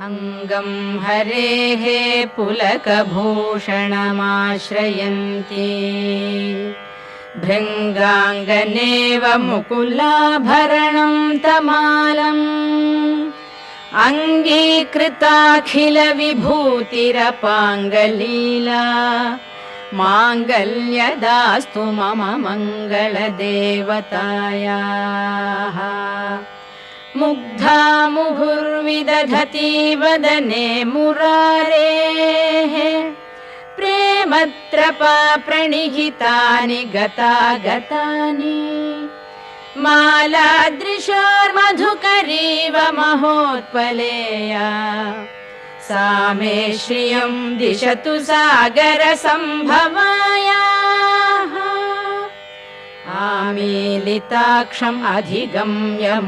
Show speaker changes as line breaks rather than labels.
अंगं हरेः पुलकभूषणमाश्रयन्ती भृङ्गाङ्गनेव मुकुलाभरणं तमालम् अङ्गीकृताखिलविभूतिरपाङ्गलीला माङ्गल्यदास्तु मम मङ्गलदेवतायाः मुग्धा मुहुर्विदधती वदने मुरारेः प्रेमत्रपा प्रणिहितानि गतागतानि मालादृशोर्मधुकरीव महोत्पलेया सा मे श्रियं दिशतु सागरसम्भवायाः आमीलिताक्षम् अधिगम्य